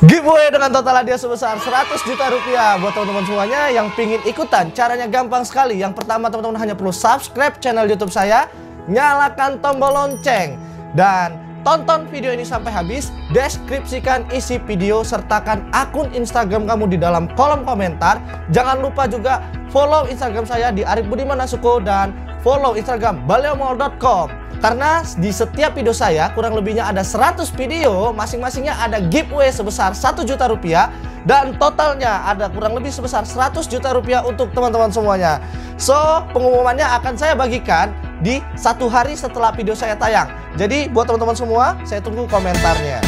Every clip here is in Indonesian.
Giveaway dengan total hadiah sebesar 100 juta rupiah buat teman-teman semuanya yang pingin ikutan. Caranya gampang sekali. Yang pertama, teman-teman hanya perlu subscribe channel YouTube saya, nyalakan tombol lonceng, dan tonton video ini sampai habis. Deskripsikan isi video, sertakan akun Instagram kamu di dalam kolom komentar. Jangan lupa juga follow Instagram saya di Arif Budiman Nasuko dan follow Instagram baliomall.com. Karena di setiap video saya kurang lebihnya ada 100 video, masing-masingnya ada giveaway sebesar 1 juta rupiah, dan totalnya ada kurang lebih sebesar 100 juta rupiah untuk teman-teman semuanya. So, pengumumannya akan saya bagikan di 1 hari setelah video saya tayang. Jadi buat teman-teman semua, saya tunggu komentarnya.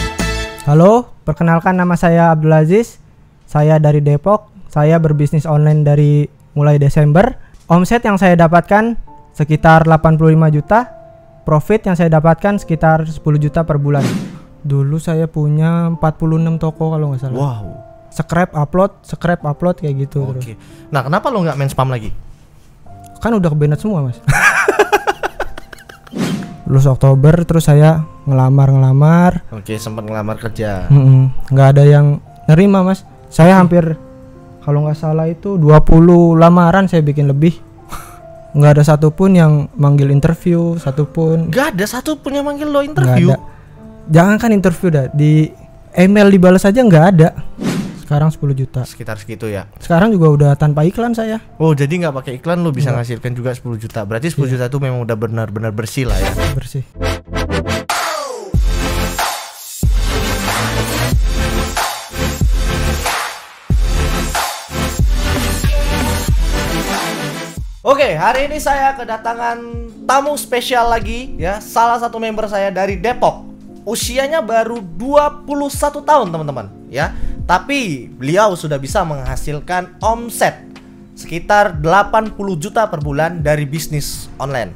Halo, perkenalkan nama saya Abdul Aziz. Saya dari Depok. Saya berbisnis online dari mulai Desember. Omset yang saya dapatkan sekitar 85 juta. Profit yang saya dapatkan sekitar 10 juta per bulan. Dulu saya punya 46 toko kalau nggak salah. Wow. Scrap upload kayak gitu. Oke. Nah, kenapa lo nggak main spam lagi? Kan udah kebenet semua, Mas. Lulus Oktober terus saya ngelamar. Oke, sempat ngelamar kerja. Nggak ada yang nerima, Mas. Saya hampir kalau nggak salah itu 20 lamaran saya bikin lebih. Nggak ada satupun yang manggil interview, satupun. Nggak ada satupun yang manggil lo interview? Nggak ada. Jangan kan interview dah, di email dibalas aja nggak ada. Sekarang 10 juta. Sekitar segitu ya? Sekarang juga udah tanpa iklan saya. Oh, jadi nggak pakai iklan lo bisa ngasilkan juga 10 juta. Berarti 10 juta itu memang udah benar-benar bersih lah ya? Bersih. Oke, hari ini saya kedatangan tamu spesial lagi ya. Salah satu member saya dari Depok. Usianya baru 21 tahun, teman-teman, ya. Tapi beliau sudah bisa menghasilkan omset sekitar 80 juta per bulan dari bisnis online.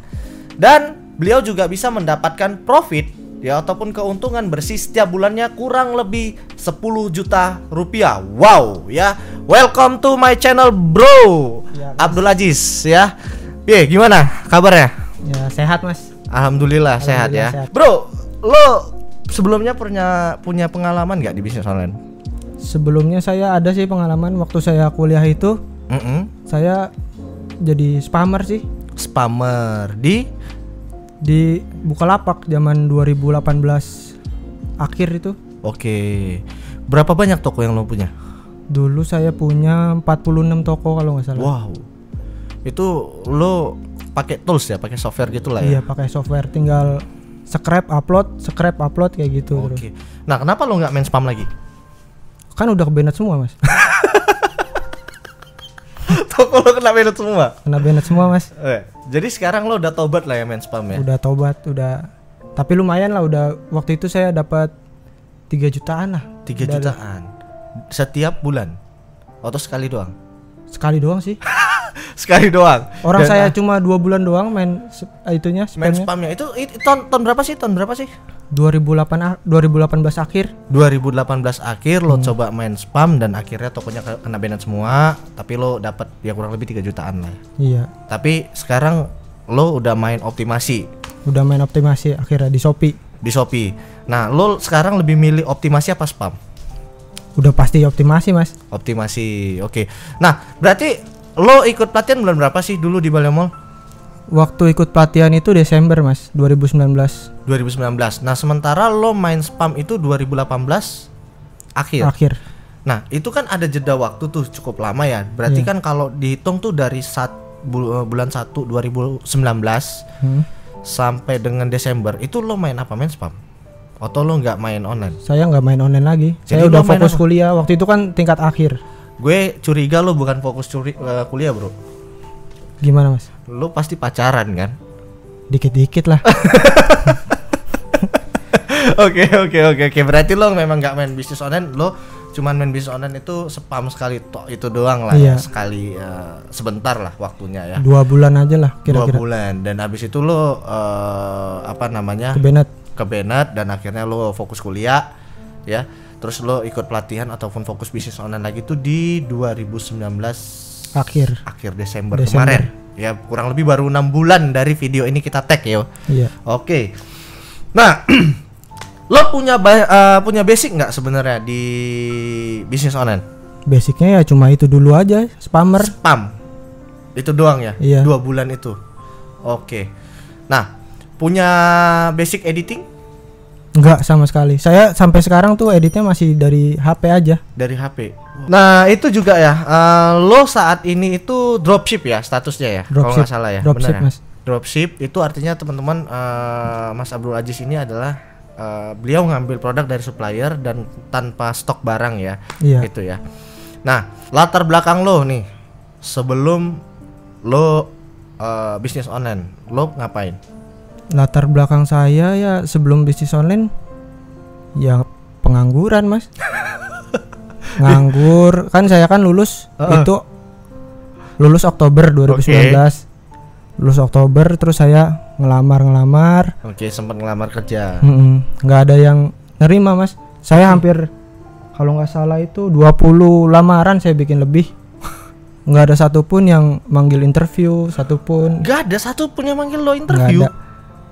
Dan beliau juga bisa mendapatkan profit ya, ataupun keuntungan bersih setiap bulannya kurang lebih 10 juta rupiah. Wow, ya. Welcome to my channel, bro. Ya, Abdul Aziz ya. Gimana kabarnya? Ya, sehat, Mas. Alhamdulillah sehat ya. Sehat. Bro, lo sebelumnya punya pengalaman nggak di bisnis online? Sebelumnya saya ada sih pengalaman waktu saya kuliah itu. Saya jadi spammer sih. Spammer di Bukalapak zaman 2018 akhir itu. Oke. Berapa banyak toko yang lo punya? Dulu saya punya 46 toko kalau nggak salah. Wow. Itu lo pakai tools ya, pakai software gitu lah ya? Iya, pakai software, tinggal scrap upload kayak gitu. Oke. Nah, kenapa lo nggak main spam lagi? Kan udah kebenet semua, Mas. Toko lo kena banned semua? Kena banned semua, Mas. Jadi sekarang lo udah tobat lah ya main spam ya? Udah tobat, udah. Tapi lumayan lah, udah. Waktu itu saya dapat 3 jutaan lah. 3 jutaan setiap bulan? Atau sekali doang? Sekali doang sih. Sekali doang. Orang saya cuma 2 bulan doang main itunya, main spamnya. Itu tahun berapa sih? 2018 akhir. 2018 akhir lo coba main spam dan akhirnya tokonya kena banned semua, tapi lo dapat ya kurang lebih 3 jutaan lah. Iya. Tapi sekarang lo udah main optimasi. Udah main optimasi akhirnya di Shopee. Di Shopee. Nah, lo sekarang lebih milih optimasi apa spam? Udah pasti optimasi, Mas. Optimasi. Oke. Nah, berarti lo ikut pelatihan bulan berapa sih dulu di Baliomall? Waktu ikut pelatihan itu Desember, Mas, 2019. Nah, sementara lo main spam itu 2018 akhir. Nah, itu kan ada jeda waktu tuh cukup lama ya. Berarti kan kalau dihitung tuh dari bulan 1 2019 sampai dengan Desember itu lo main apa? Main spam? Atau lo nggak main online? Saya nggak main online lagi. Jadi saya udah fokus kuliah. Waktu itu kan tingkat akhir. Gue curiga lo bukan fokus kuliah, bro. Gimana, Mas? Lo pasti pacaran kan? Dikit-dikit lah. Oke. Berarti lo memang nggak main bisnis online. Lo cuman main bisnis online itu spam sekali itu doang lah. Iya. Ya. Sekali sebentar lah waktunya ya. 2 bulan aja lah kira-kira. 2 bulan. Dan habis itu lo kebenet dan akhirnya lo fokus kuliah ya. Terus lo ikut pelatihan ataupun fokus bisnis online lagi tuh di 2019 akhir Desember kemarin. Ya, kurang lebih baru 6 bulan dari video ini kita tag ya. Iya. Oke. Nah, Lo punya basic nggak sebenarnya di bisnis online? Basicnya ya cuma itu dulu aja, spammer. Spam. Itu doang ya? Iya. 2 bulan itu. Oke. Nah, punya basic editing? Enggak sama sekali. Saya sampai sekarang tuh editnya masih dari HP aja. Dari HP. Nah, itu juga ya. Lo saat ini itu dropship ya statusnya ya? Kalau nggak salah ya. Dropship, benar ya? Mas. Dropship itu artinya teman-teman, Mas Abdul Aziz ini adalah beliau ngambil produk dari supplier dan tanpa stok barang ya. Iya. Gitu ya. Nah, latar belakang lo nih sebelum lo bisnis online, lo ngapain? Latar belakang saya ya sebelum bisnis online ya pengangguran, Mas. Nganggur. Kan saya kan lulus itu lulus Oktober 2019. Lulus Oktober terus saya ngelamar. Oke, sempat ngelamar kerja. Nggak ada yang nerima, Mas. Saya hampir kalau nggak salah itu 20 lamaran saya bikin lebih. Nggak ada satupun yang manggil interview, satupun. Nggak ada satupun yang manggil lo interview. Nggak ada.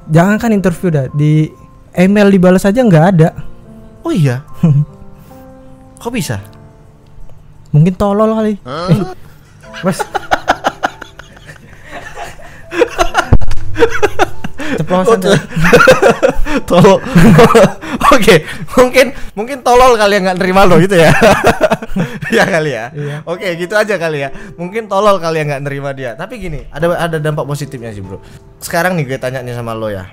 Jangan kan interview dah, di email dibalas aja nggak ada. Oh iya. Kok bisa? Mungkin tolol kali. Mas. Ceplosan. Tolol. Oke, mungkin tolol kali yang nggak nerima lo gitu ya. Ya kali ya. Iya. Oke, gitu aja kali ya. Mungkin tolol kali yang nggak nerima dia. Tapi gini, ada dampak positifnya sih, Bro. Sekarang nih gue tanya nih sama lo ya.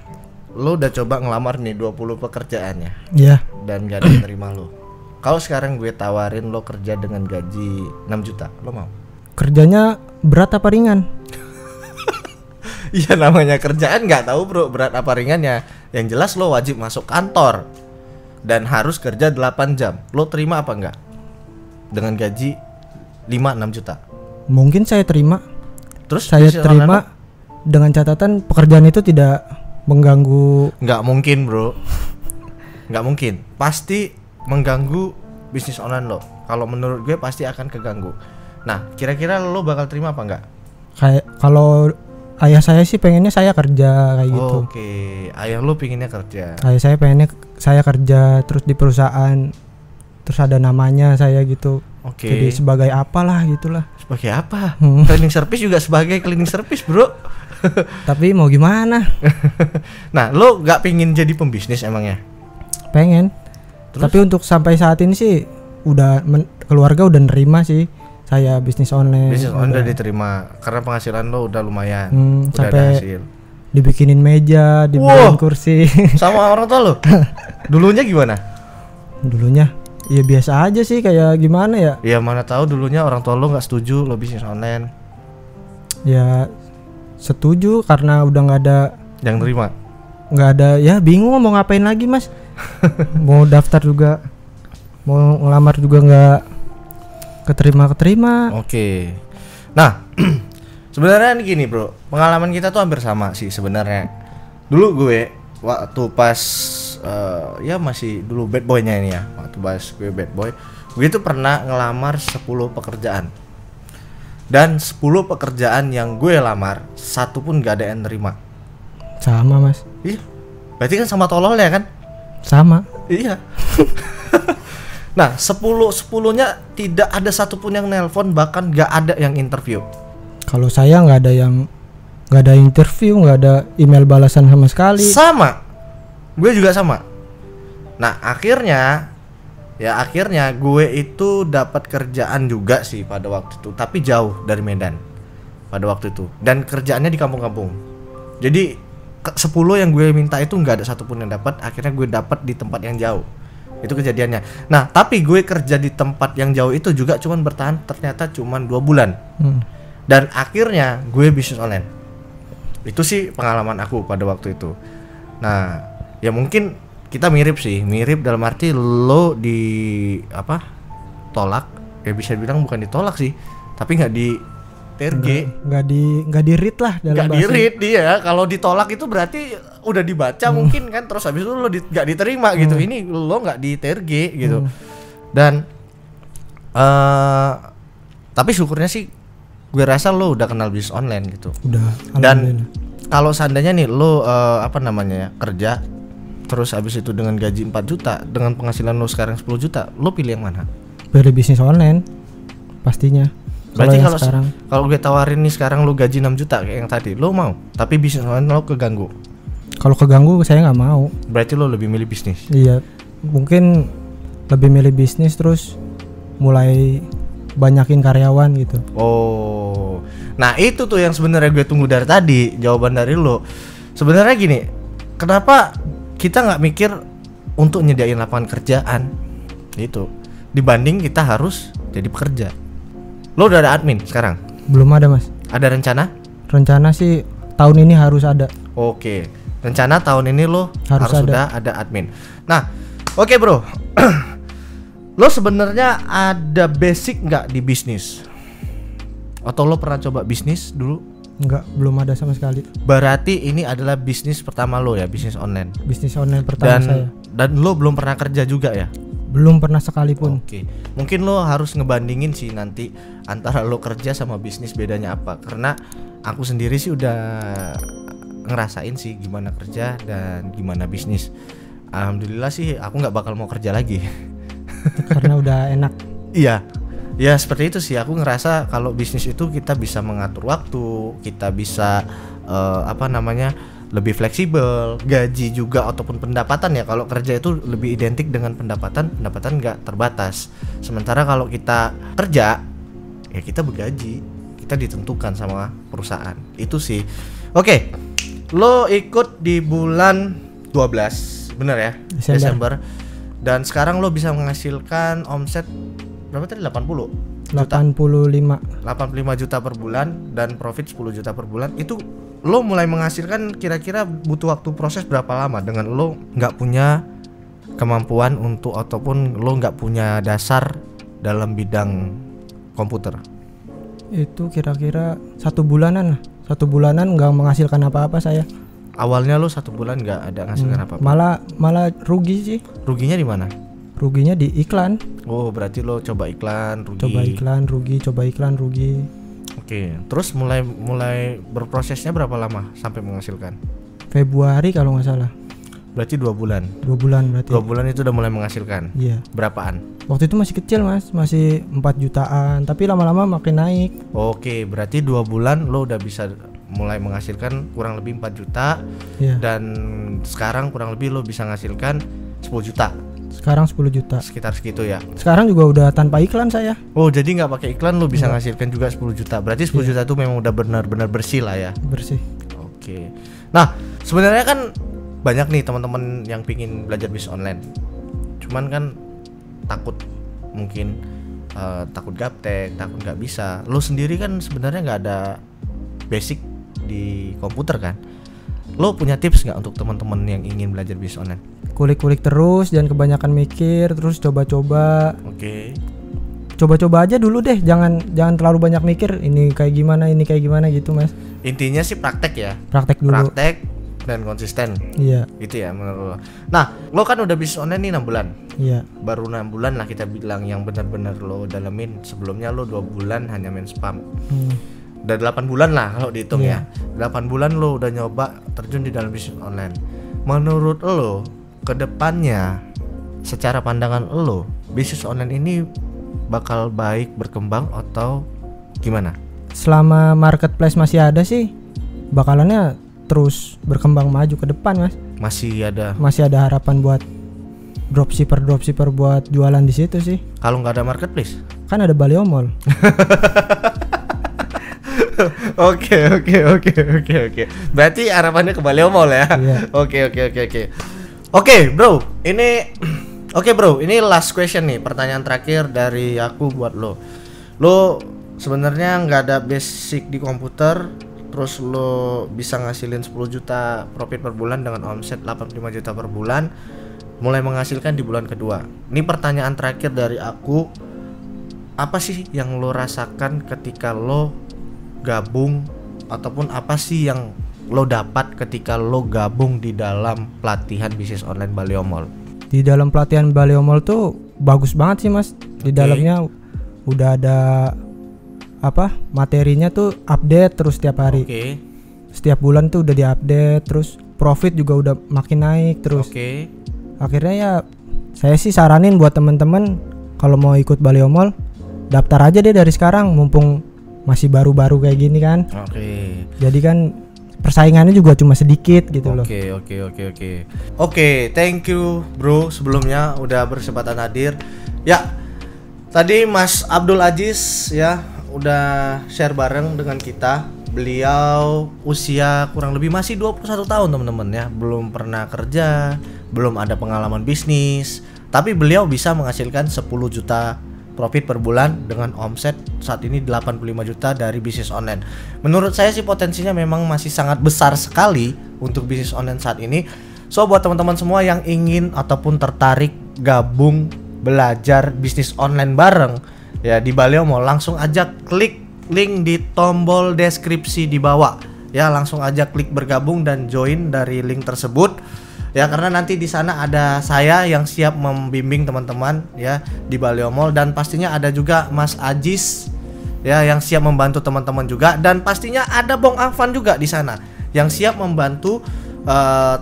Lo udah coba ngelamar nih 20 pekerjaan ya. Iya. Dan gak ada yang nerima lo. Kalau sekarang gue tawarin lo kerja dengan gaji 6 juta, lo mau? Kerjanya berat apa ringan? Iya, namanya kerjaan nggak tahu bro berat apa ringannya. Yang jelas lo wajib masuk kantor dan harus kerja 8 jam. Lo terima apa enggak? Dengan gaji 5-6 juta. Mungkin saya terima. Terus Saya bisnis terima online dengan catatan pekerjaan itu tidak mengganggu. nggak mungkin bro. Nggak mungkin. Pasti mengganggu bisnis online lo. Kalau menurut gue pasti akan keganggu. Nah, kira-kira lo bakal terima apa enggak? Kayak kalau ayah saya sih pengennya saya kerja kayak gitu. Oke, ayah lo pinginnya kerja. Ayah saya pengennya saya kerja terus di perusahaan, terus ada namanya saya gitu. Oke. Jadi sebagai apalah gitulah. Sebagai apa? Cleaning service juga sebagai cleaning service bro. Tapi mau gimana? Nah, lo gak pingin jadi pembisnis emangnya? Pengen. Terus? Tapi untuk sampai saat ini sih udah keluarga udah nerima sih saya bisnis online. Bisnis online udah diterima karena penghasilan lo udah lumayan. Udah sampai ada hasil. Dibikinin meja, dibikinin kursi. Sama orang tua lo? Dulunya gimana? Dulunya ya biasa aja sih, kayak gimana ya? Ya mana tahu dulunya orang tua lo nggak setuju lo bisnis online. Ya setuju karena udah nggak ada Yang terima. nggak ada, ya bingung mau ngapain lagi mas. Mau daftar juga, mau ngelamar juga nggak keterima. Oke. Nah, sebenarnya gini bro, pengalaman kita tuh hampir sama sih sebenarnya. Dulu gue waktu pas ya masih dulu bad boy-nya ini ya. Waktu pas gue bad boy, gue tuh pernah ngelamar 10 pekerjaan. Dan 10 pekerjaan yang gue lamar, satu pun gak ada yang nerima. Sama mas. Iya. Berarti kan sama tolol ya kan? Sama. Iya. Nah, 10-10-nya tidak ada satupun yang nelpon, bahkan gak ada yang interview. Kalau saya nggak ada interview, nggak ada email balasan sama sekali. Sama. Gue juga sama. Nah, akhirnya gue itu dapat kerjaan juga sih pada waktu itu, tapi jauh dari Medan pada waktu itu. Dan kerjaannya di kampung-kampung. Jadi 10 yang gue minta itu nggak ada satupun yang dapat. Akhirnya gue dapat di tempat yang jauh. Itu kejadiannya. Nah, tapi gue kerja di tempat yang jauh itu juga cuman bertahan ternyata cuman 2 bulan. Dan akhirnya gue bisnis online. Itu sih pengalaman aku pada waktu itu. Nah, ya mungkin kita mirip sih. Mirip dalam arti lo tolak. Ya bisa bilang bukan ditolak sih, tapi nggak di TRG. Nggak di read lah dalam Nggak bahasa. di read dia. Kalau ditolak itu berarti udah dibaca mungkin kan. Terus habis itu lo nggak diterima gitu. Ini lo nggak di TRG gitu. Dan tapi syukurnya sih gue rasa lo udah kenal bisnis online gitu. Udah. Dan kalau seandainya nih lo kerja terus habis itu dengan gaji 4 juta, dengan penghasilan lo sekarang 10 juta, lo pilih yang mana? Pilih bisnis online pastinya. Berarti yang kalau sekarang kalau gue tawarin nih sekarang lo gaji 6 juta kayak yang tadi, lo mau? Tapi bisnis online lo keganggu. kalau keganggu saya nggak mau. Berarti lo lebih milih bisnis. Iya, mungkin lebih milih bisnis terus mulai banyakin karyawan gitu. Oh. Nah, itu tuh yang sebenarnya gue tunggu dari tadi, jawaban dari lo. Sebenarnya gini, kenapa kita nggak mikir untuk nyediain lapangan kerjaan? Itu dibanding kita harus jadi pekerja. Lo udah ada admin sekarang? Belum ada, Mas. Ada rencana? Rencana sih tahun ini harus ada. Oke. Rencana tahun ini lo harus ada. sudah ada admin. Nah, oke bro. Lo sebenarnya ada basic nggak di bisnis? Atau lo pernah coba bisnis dulu? Enggak, belum ada sama sekali. Berarti ini adalah bisnis pertama lo ya, bisnis online. Bisnis online pertama saya. Dan lo belum pernah kerja juga ya? Belum pernah sekalipun. Oke. Mungkin lo harus ngebandingin sih nanti antara lo kerja sama bisnis bedanya apa. Karena aku sendiri sih udah ngerasain sih gimana kerja dan gimana bisnis. Alhamdulillah sih aku nggak bakal mau kerja lagi. Karena udah enak. Iya. Ya seperti itu sih, aku ngerasa kalau bisnis itu kita bisa mengatur waktu, kita bisa lebih fleksibel, gaji juga ataupun pendapatan ya. Kalau kerja itu lebih identik dengan pendapatan nggak terbatas. Sementara kalau kita kerja ya kita bergaji, kita ditentukan sama perusahaan. Itu sih. Oke. Lo ikut di bulan 12, bener ya? Desember. Dan sekarang lo bisa menghasilkan omset berapa tadi? 85 juta per bulan dan profit 10 juta per bulan. Itu lo mulai menghasilkan kira-kira butuh waktu proses berapa lama dengan lo nggak punya kemampuan untuk ataupun lo nggak punya dasar dalam bidang komputer? Itu kira-kira 1 bulanan lah. 1 bulanan nggak menghasilkan apa-apa saya. Awalnya lo 1 bulan nggak ada menghasilkan apa-apa. Malah rugi sih. Ruginya di mana? Ruginya di iklan. Oh, berarti lo coba iklan, rugi. Coba iklan, rugi. Oke, terus mulai berprosesnya berapa lama sampai menghasilkan? Februari kalau nggak salah. Berarti 2 bulan. 2 bulan berarti. 2 bulan itu udah mulai menghasilkan. Iya. Berapaan? Waktu itu masih kecil, Mas, masih 4 jutaan, tapi lama-lama makin naik. Oke, berarti 2 bulan lo udah bisa mulai menghasilkan kurang lebih 4 juta. Iya. Dan sekarang kurang lebih lo bisa menghasilkan 10 juta. Sekarang 10 juta. Sekitar segitu ya. Sekarang juga udah tanpa iklan saya. Oh, jadi nggak pakai iklan lo bisa menghasilkan juga 10 juta. Berarti 10 juta itu memang udah benar-benar bersih lah ya. Bersih. Oke. Nah, sebenarnya kan banyak nih teman-teman yang pingin belajar bisnis online. Cuman kan takut, mungkin takut gaptek, takut nggak bisa. Lo sendiri kan sebenarnya nggak ada basic di komputer kan. Lo punya tips nggak untuk teman-teman yang ingin belajar bisnis online? Kulik-kulik terus, jangan kebanyakan mikir, terus coba-coba. Oke. Coba-coba aja dulu deh, jangan terlalu banyak mikir. Ini kayak gimana gitu, Mas. Intinya sih praktek ya. Praktek dulu. Praktek dan konsisten. Iya. Gitu ya menurut lo. Nah, lo kan udah bisnis online nih 6 bulan. Iya. Baru 6 bulan lah kita bilang yang benar-benar lo dalamin. Sebelumnya lo 2 bulan hanya main spam. Udah 8 bulan lah kalau dihitung ya. 8 bulan lo udah nyoba terjun di dalam bisnis online. Menurut lo kedepannya, secara pandangan lo, bisnis online ini bakal baik berkembang atau gimana? Selama marketplace masih ada sih, bakalannya terus berkembang maju ke depan, Mas. Masih ada harapan buat dropshipper buat jualan di situ sih. Kalau nggak ada marketplace? Kan ada Baleo Mall. Oke. Berarti harapannya ke Baleo Mall ya. Iya. Oke, bro. Ini last question nih, pertanyaan terakhir dari aku buat lo. Lo sebenarnya nggak ada basic di komputer, terus lo bisa ngasilin 10 juta profit per bulan dengan omset 85 juta per bulan, mulai menghasilkan di bulan kedua. Ini pertanyaan terakhir dari aku. Apa sih yang lo rasakan ketika lo gabung, ataupun apa sih yang lo dapat ketika lo gabung di dalam pelatihan bisnis online Baleo Mall? Di dalam pelatihan Baleo Mall tuh bagus banget sih, Mas. Di dalamnya udah ada materinya tuh update terus tiap hari. setiap bulan tuh udah diupdate, terus profit juga udah makin naik terus. Oke. Akhirnya ya saya sih saranin buat temen-temen kalau mau ikut Baleo Mall, daftar aja deh dari sekarang mumpung masih baru-baru kayak gini kan. Oke. Jadi kan persaingannya juga cuma sedikit gitu loh. Oke, thank you bro sebelumnya udah berkesempatan hadir. Ya, tadi Mas Abdul Aziz ya udah share bareng dengan kita. Beliau usia kurang lebih masih 21 tahun teman-teman ya. Belum pernah kerja, belum ada pengalaman bisnis, tapi beliau bisa menghasilkan 10 juta profit per bulan dengan omset saat ini 85 juta dari bisnis online. Menurut saya sih potensinya memang masih sangat besar sekali untuk bisnis online saat ini. So buat teman-teman semua yang ingin ataupun tertarik gabung belajar bisnis online bareng ya di Baleo Mall, langsung aja klik link di tombol deskripsi di bawah. Ya, langsung aja klik bergabung dan join dari link tersebut. Ya, karena nanti di sana ada saya yang siap membimbing teman-teman ya di Baleo Mall, dan pastinya ada juga Mas Aziz ya yang siap membantu teman-teman juga, dan pastinya ada Bong Afan juga di sana yang siap membantu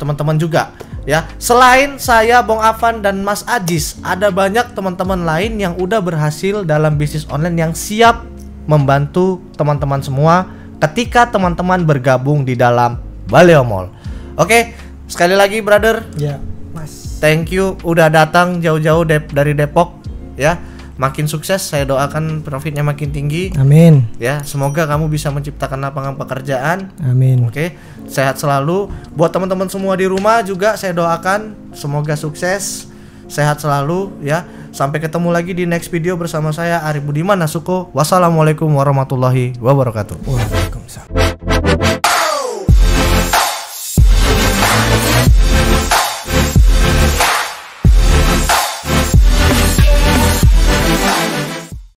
teman-teman juga ya. Selain saya, Bong Afan dan Mas Aziz, ada banyak teman-teman lain yang udah berhasil dalam bisnis online yang siap membantu teman-teman semua ketika teman-teman bergabung di dalam Baleo Mall. Oke. Sekali lagi brother, ya Mas, thank you udah datang jauh-jauh dari Depok ya. Makin sukses, saya doakan profitnya makin tinggi. Amin. Ya, semoga kamu bisa menciptakan lapangan pekerjaan. Amin. Oke, sehat selalu. Buat teman-teman semua di rumah juga saya doakan semoga sukses, sehat selalu ya. Sampai ketemu lagi di next video bersama saya Arif Budiman Nasuko. Wassalamualaikum warahmatullahi wabarakatuh. Waalaikumsalam.